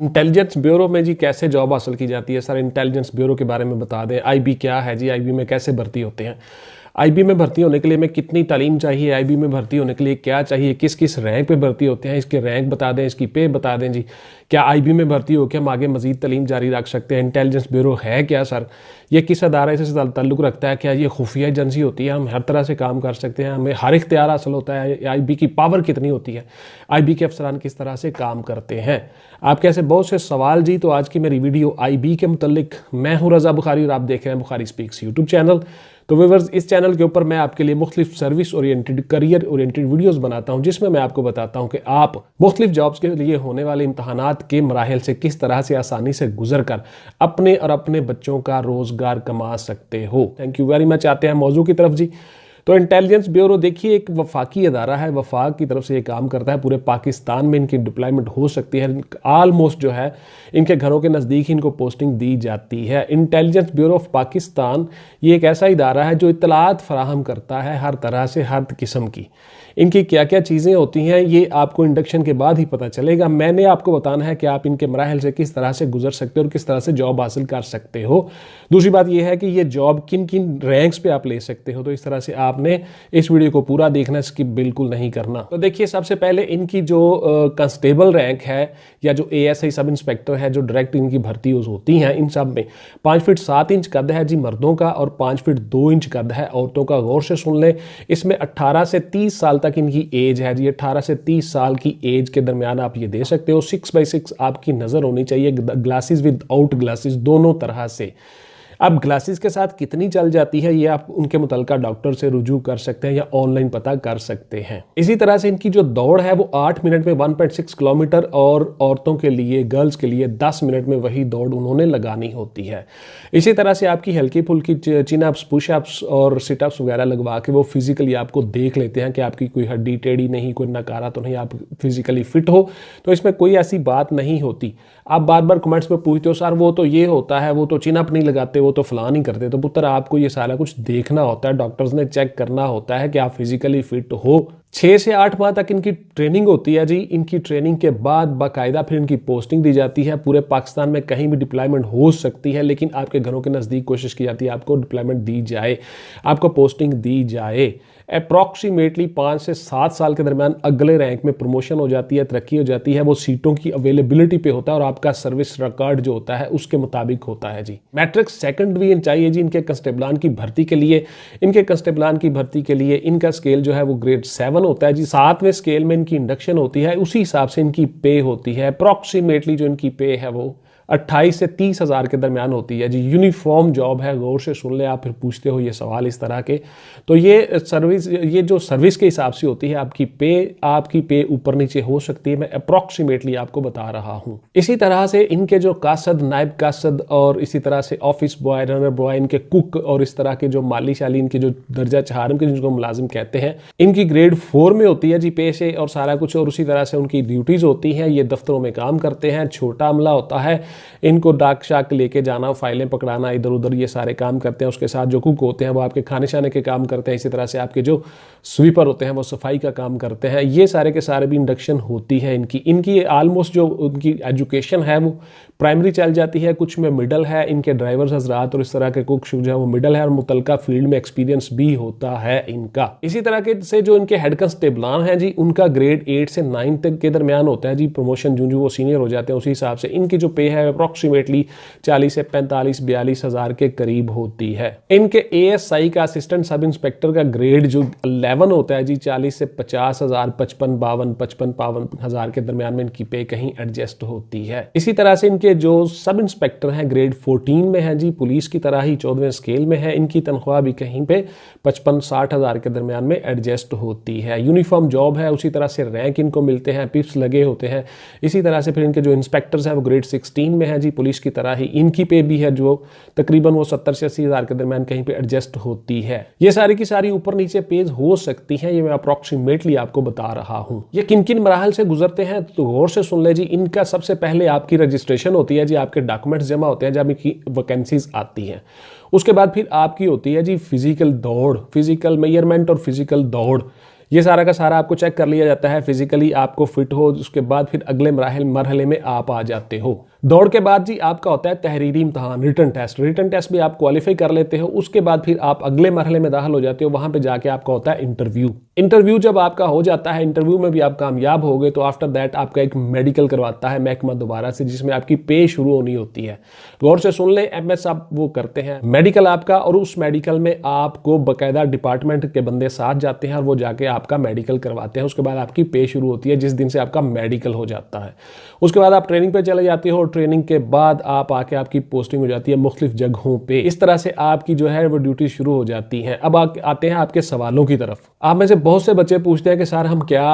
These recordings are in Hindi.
इंटेलिजेंस ब्यूरो में जी कैसे जॉब हासिल की जाती है सर? इंटेलिजेंस ब्यूरो के बारे में बता दें। आईबी क्या है जी? आईबी में कैसे भर्ती होते हैं? आईबी में भर्ती होने के लिए हमें कितनी तालीम चाहिए? आईबी में भर्ती होने के लिए क्या चाहिए? किस किस रैंक पे भर्ती होते हैं? इसके रैंक बता दें, इसकी पे बता दें जी। क्या आईबी में भर्ती होकर हम आगे मजीद तालीम जारी रख सकते हैं? इंटेलिजेंस ब्यूरो है क्या सर? ये किस अदारे से ताल्लुक़ रखता है? क्या ये खुफिया एजेंसी होती है? हम हर तरह से काम कर सकते हैं, हमें हर इख्तियार हासिल होता है? आईबी की पावर कितनी होती है? आईबी के अफसरान किस तरह से काम करते हैं? आपके ऐसे बहुत से सवाल जी। तो आज की मेरी वीडियो आईबी के मुतल्लिक। मैं हूँ रज़ा बुखारी और आप देख रहे हैं बुखारी स्पीक्स यूट्यूब चैनल। तो व्यूअर्स, इस चैनल के ऊपर मैं आपके लिए मुख्तलिफ service oriented, career oriented videos बनाता हूं, जिसमें मैं आपको बताता हूं कि आप मुख्तलिफ जॉब्स के लिए होने वाले इम्तहानात के मराहिल से किस तरह से आसानी से गुजर कर अपने और अपने बच्चों का रोजगार कमा सकते हो। Thank you very much. आते हैं मौजू की तरफ जी। तो इंटेलिजेंस ब्यूरो देखिए एक वफाकी अदारा है, वफाक की तरफ से ये काम करता है। पूरे पाकिस्तान में इनकी डिप्लॉयमेंट हो सकती है। आलमोस्ट जो है इनके घरों के नज़दीक इनको पोस्टिंग दी जाती है। इंटेलिजेंस ब्यूरो ऑफ पाकिस्तान ये एक ऐसा इदारा है जो इत्तलात फराहम करता है हर तरह से, हर किस्म की। इनकी क्या क्या चीज़ें होती हैं ये आपको इंडक्शन के बाद ही पता चलेगा। मैंने आपको बताना है कि आप इनके मराहल से किस तरह से गुजर सकते हो और किस तरह से जॉब हासिल कर सकते हो। दूसरी बात यह है कि ये जॉब किन किन रैंक्स पे आप ले सकते हो। तो इस तरह से आपने इस वीडियो को पूरा देखना, स्किप बिल्कुल नहीं करना। तो देखिए, सबसे पहले इनकी जो कांस्टेबल रैंक है या जो एएसआई सब इंस्पेक्टर है, जो डायरेक्ट इनकी भर्ती होती हैं, इन सब में 5 फीट 7 इंच कद है जी मर्दों का और 5 फीट 2 इंच कद है औरतों का। गौर से सुन लें, इसमें 18 से 30 साल तक इनकी एज है जी। 18 से 30 साल की एज के दरमियान आप ये दे सकते हो। 6x6 आपकी नज़र होनी चाहिए, ग्लासेस विद आउट ग्लासेस, दोनों तरह से। अब ग्लासेस के साथ कितनी चल जाती है ये आप उनके मुतल्लिका डॉक्टर से रुजू कर सकते हैं या ऑनलाइन पता कर सकते हैं। इसी तरह से इनकी जो दौड़ है वो 8 मिनट में 1.6 किलोमीटर और औरतों के लिए, गर्ल्स के लिए 10 मिनट में वही दौड़ उन्होंने लगानी होती है। इसी तरह से आपकी हल्की फुल्की चिनअप्स, पुशअप्स और सिटअप्स वगैरह लगवा के वो फिजिकली आपको देख लेते हैं कि आपकी कोई हड्डी टेढ़ी नहीं, कोई नकारा तो नहीं, आप फिजिकली फिट हो। तो इसमें कोई ऐसी बात नहीं होती। आप बार बार कमेंट्स में पूछते हो सर वो तो ये होता है, वो तो चिनअप नहीं लगाते, वो तो फलां नहीं करते। तो पुत्र, आपको ये सारा कुछ देखना होता है, डॉक्टर्स ने चेक करना होता है कि आप फिजिकली फिट हो। 6 से 8 माह तक इनकी ट्रेनिंग होती है जी। इनकी ट्रेनिंग के बाद बाकायदा फिर इनकी पोस्टिंग दी जाती है। पूरे पाकिस्तान में कहीं भी डिप्लॉयमेंट हो सकती है, लेकिन आपके घरों के नज़दीक कोशिश की जाती है आपको डिप्लॉयमेंट दी जाए, आपको पोस्टिंग दी जाए। अप्रॉक्सीमेटली 5 से 7 साल के दरमियान अगले रैंक में प्रमोशन हो जाती है, तरक्की हो जाती है। वो सीटों की अवेलेबिलिटी पे होता है और आपका सर्विस रिकॉर्ड जो होता है उसके मुताबिक होता है जी। मैट्रिक सेकंड डिवीजन चाहिए जी इनके कंस्टेबलान की भर्ती के लिए। इनके कंस्टेबलान की भर्ती के लिए इनका स्केल जो है वो ग्रेड 7 होता है जी। 7वें स्केल में इनकी इंडक्शन होती है, उसी हिसाब से इनकी पे होती है। अप्रॉक्सीमेटली जो इनकी पे है वो 28 से 30 हज़ार के दरमियान होती है जी। यूनिफॉर्म जॉब है, गौर से सुन ले। आप फिर पूछते हो ये सवाल इस तरह के, तो ये जो सर्विस के हिसाब से होती है आपकी पे ऊपर नीचे हो सकती है। मैं अप्रॉक्सीमेटली आपको बता रहा हूँ। इसी तरह से इनके जो कासद, नायब कासद और इसी तरह से ऑफिस बॉय, रनर बॉय, इनके कुक और इस तरह के जो माली शाली, इनके जो दर्जा 4 के जिनको मुलाजिम कहते हैं, इनकी ग्रेड 4 में होती है जी पे से और सारा कुछ। और उसी तरह से उनकी ड्यूटीज होती हैं, ये दफ्तरों में काम करते हैं। छोटा अमला होता है, इनको डाक शाक लेके जाना, फाइलें पकड़ाना, इधर उधर ये सारे काम करते हैं। उसके साथ जो कुक होते हैं वो आपके खाने शाने के काम करते हैं। इसी तरह से आपके जो स्वीपर होते हैं वो सफाई का काम करते हैं। ये सारे के सारे भी इंडक्शन होती है इनकी आलमोस्ट जो उनकी एजुकेशन है वो प्राइमरी चल जाती है, कुछ में मिडल है। इनके ड्राइवर्स हजरात और इस तरह के कुक जो है वो मिडल है और मुतलका फील्ड में एक्सपीरियंस भी होता है इनका। इसी तरह के से जो इनके हेड कंस्टेबलान हैं जी, उनका ग्रेड 8 से 9 तक के दरमियान होता है जी। प्रमोशन जो वो सीनियर हो जाते हैं उसी हिसाब से इनकी जो पे है अप्रॉक्सीमेटली 40 से 45-42 हज़ार के करीब होती है। इनके एएसआई का, असिस्टेंट सब इंस्पेक्टर का ग्रेड जो 11 होता है जी, 40 से 50 हज़ार, 55 हज़ार के दरमियान में इनकी पे कहीं एडजस्ट होती है। इसी तरह से इनके जो सब इंस्पेक्टर हैं ग्रेड 14 में है जी, पुलिस की तरह ही 14वें स्केल में है। इनकी तनख्वाह भी कहीं पे 55-60 हज़ार के दरमियान में एडजस्ट होती है। यूनिफॉर्म जॉब है, उसी तरह से रैंक इनको मिलते हैं, पिप्स लगे होते हैं। इसी तरह से फिर इनके जो इंस्पेक्टर्स हैं वो ग्रेड 16 में है जी, पुलिस की तरह ही। इनकी पे भी है जो तकरीबन वो 70 से 80 हज़ार के दरमियान कहीं पे एडजस्ट होती है। ये सारी की सारी ऊपर नीचे पेज हो सकती हैं, ये मैं अप्रॉक्सीमेटली आपको बता रहा हूँ। ये किन किन मराहल से गुजरते हैं तो गौर से सुन ले जी। इनका सबसे पहले आपकी रजिस्ट्रेशन होती है जी, आपके डॉक्यूमेंट्स जमा होते हैं जब इनकी वैकेंसीज आती हैं। उसके बाद फिर आपकी होती है जी फिजिकल दौड़, फिजिकल मेजरमेंट और फिजिकल दौड़। ये सारा का सारा आपको चेक कर लिया जाता है, फिजिकली आपको फिट हो, उसके बाद फिर अगले मरहले में आप आ जाते हो। दौड़ के बाद जी आपका होता है तहरीरी इम्तहान, रिटन टेस्ट। रिटन टेस्ट भी आप क्वालिफाई कर लेते हो, उसके बाद फिर आप अगले मरहले में दाखिल हो जाते हो, वहां पे जाके आपका होता है इंटरव्यू। इंटरव्यू जब आपका हो जाता है, इंटरव्यू में भी आप कामयाब हो गए तो आफ्टर दैट आपका एक मेडिकल करवाता है महकमा दोबारा से, जिसमें आपकी पे शुरू होनी होती है। गौर से सुन ले, MS आप वो करते हैं मेडिकल आपका, और उस मेडिकल में आपको बाकायदा डिपार्टमेंट के बंदे साथ जाते हैं और वो जाके आपका मेडिकल करवाते हैं। उसके बाद आपकी पे शुरू होती है जिस दिन से आपका मेडिकल हो जाता है। उसके बाद आप ट्रेनिंग पे चले जाते हो, ट्रेनिंग के बाद आप आके आपकी पोस्टिंग हो जाती है मुख्तलिफ जगहों पे। इस तरह से आपकी जो है वो ड्यूटी शुरू हो जाती है। अब आते हैं आपके सवालों की तरफ। आप में से बहुत से बच्चे पूछते हैं कि सर हम क्या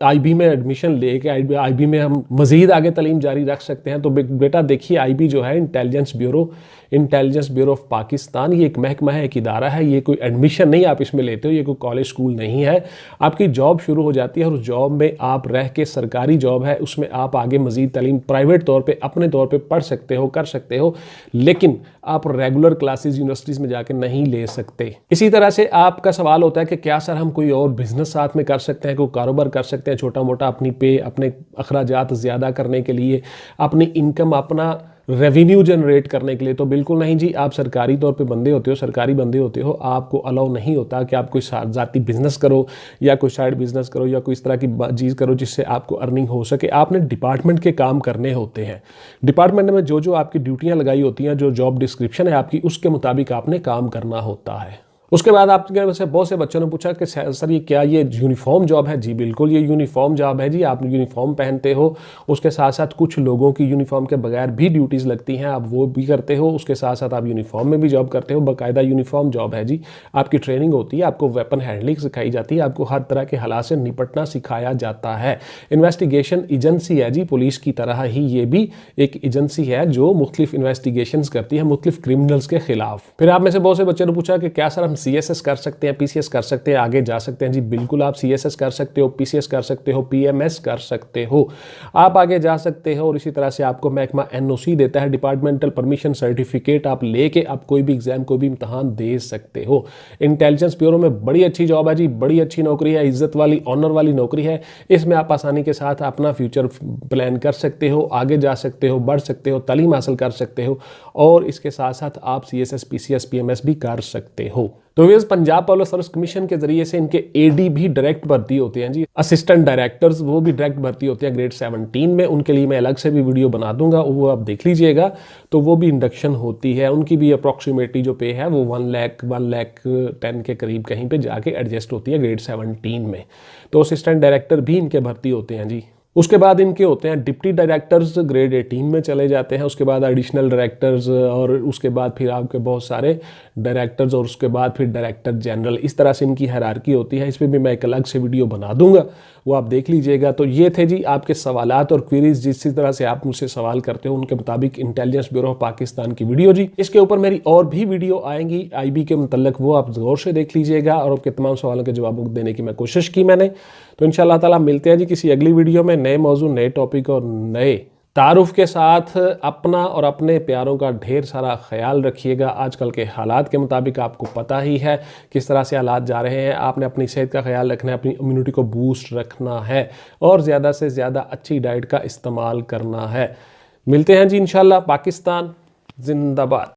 IB में एडमिशन लेके IB में हम मजीद आगे तालीम जारी रख सकते हैं? तो बेटा देखिए, IB जो है इंटेलिजेंस ब्यूरो ऑफ पाकिस्तान, ये एक महकमा है, एक इदारा है। ये कोई एडमिशन नहीं आप इसमें लेते हो, ये कोई कॉलेज स्कूल नहीं है। आपकी जॉब शुरू हो जाती है और उस जॉब में आप रह के, सरकारी जॉब है, उसमें आप आगे मजीद तालीम प्राइवेट तौर पे अपने तौर पे पढ़ सकते हो, कर सकते हो, लेकिन आप रेगुलर क्लासेस यूनिवर्सिटीज़ में जाके नहीं ले सकते। इसी तरह से आपका सवाल होता है कि क्या सर हम कोई और बिजनेस साथ में कर सकते हैं, कोई कारोबार कर सकते हैं छोटा मोटा, अपनी पे, अपने अखराजात ज़्यादा करने के लिए, अपनी इनकम, अपना रेवेन्यू जनरेट करने के लिए? तो बिल्कुल नहीं जी। आप सरकारी तौर पे बंदे होते हो, सरकारी बंदे होते हो, आपको अलाउ नहीं होता कि आप कोई ज़ाती बिजनेस करो या कोई साइड बिजनेस करो या कोई इस तरह की चीज़ करो जिससे आपको अर्निंग हो सके। आपने डिपार्टमेंट के काम करने होते हैं। डिपार्टमेंट में जो जो आपकी ड्यूटियाँ लगाई होती हैं, जो जॉब डिस्क्रिप्शन है आपकी, उसके मुताबिक आपने काम करना होता है। उसके बाद आपके वैसे बहुत से बच्चों ने पूछा कि सर ये क्या ये यूनिफॉर्म जॉब है? जी बिल्कुल, ये यूनिफॉर्म जॉब है जी। आप यूनिफॉर्म पहनते हो, उसके साथ साथ कुछ लोगों की यूनिफॉर्म के बगैर भी ड्यूटीज़ लगती हैं, आप वो भी करते हो। उसके साथ साथ आप यूनिफॉर्म में भी जॉब करते हो, बाकायदा यूनिफॉर्म जॉब है जी। आपकी ट्रेनिंग होती है, आपको वेपन हैंडलिंग सिखाई जाती है, आपको हर तरह के हालात से निपटना सिखाया जाता है। इन्वेस्टिगेशन एजेंसी है जी, पुलिस की तरह ही ये भी एक एजेंसी है जो मुख्तलिफ इन्वेस्टिगेशन करती है मुख्तलिफ क्रिमिनल्स के खिलाफ। फिर आप में से बहुत से बच्चों ने पूछा कि क्या सर हम CSS कर सकते हैं, PCS कर सकते हैं, आगे जा सकते हैं? जी बिल्कुल, आप CSS कर सकते हो, PCS कर सकते हो, PMS कर सकते हो, आप आगे जा सकते हो। और इसी तरह से आपको महकमा NOC देता है, डिपार्टमेंटल परमिशन सर्टिफिकेट, आप लेके आप कोई भी एग्जाम, कोई भी इम्तहान दे सकते हो। इंटेलिजेंस ब्यूरो में बड़ी अच्छी जॉब है जी, बड़ी अच्छी नौकरी है, इज्जत वाली, ऑनर वाली नौकरी है। इसमें आप आसानी के साथ अपना फ्यूचर प्लान कर सकते हो, आगे जा सकते हो, बढ़ सकते हो, तालीम हासिल कर सकते हो, और इसके साथ साथ आप CSS, PCS, PMS भी कर सकते हो। तो ये पंजाब पब्लिक सर्विस कमीशन के जरिए से इनके AD भी डायरेक्ट भर्ती होते हैं जी। असिस्टेंट डायरेक्टर्स वो भी डायरेक्ट भर्ती होते हैं ग्रेड 17 में। उनके लिए मैं अलग से भी वीडियो बना दूंगा, वो आप देख लीजिएगा। तो वो भी इंडक्शन होती है, उनकी भी अप्रॉक्सीमेटली जो पे है वो 1,10,000 के करीब कहीं पे जाके एडजस्ट होती है ग्रेड 17 में। तो असिस्टेंट डायरेक्टर भी इनके भर्ती होते हैं जी। उसके बाद इनके होते हैं डिप्टी डायरेक्टर्स, ग्रेड 18 में चले जाते हैं। उसके बाद एडिशनल डायरेक्टर्स, और उसके बाद फिर आपके बहुत सारे डायरेक्टर्स, और उसके बाद फिर डायरेक्टर जनरल। इस तरह से इनकी हायरार्की होती है। इस पर भी मैं एक अलग से वीडियो बना दूंगा, वो आप देख लीजिएगा। तो ये थे जी आपके सवालात और क्वेरीज, जिस तरह से आप मुझसे सवाल करते हो उनके मुताबिक इंटेलिजेंस ब्यूरो ऑफ पाकिस्तान की वीडियो जी। इसके ऊपर मेरी और भी वीडियो आएंगी IB के मुतल्लक, वो आप गौर से देख लीजिएगा, और आपके तमाम सवालों के जवाब देने की मैं कोशिश की मैंने। तो इंशाअल्लाह ताला मिलते हैं जी किसी अगली वीडियो में, नए मौजू, नए टॉपिक और नए तारुफ के साथ। अपना और अपने प्यारों का ढेर सारा ख्याल रखिएगा। आजकल के हालात के मुताबिक आपको पता ही है किस तरह से हालात जा रहे हैं। आपने अपनी सेहत का ख्याल रखना है, अपनी इम्यूनिटी को बूस्ट रखना है, और ज़्यादा से ज़्यादा अच्छी डाइट का इस्तेमाल करना है। मिलते हैं जी इंशाअल्लाह। पाकिस्तान जिंदाबाद।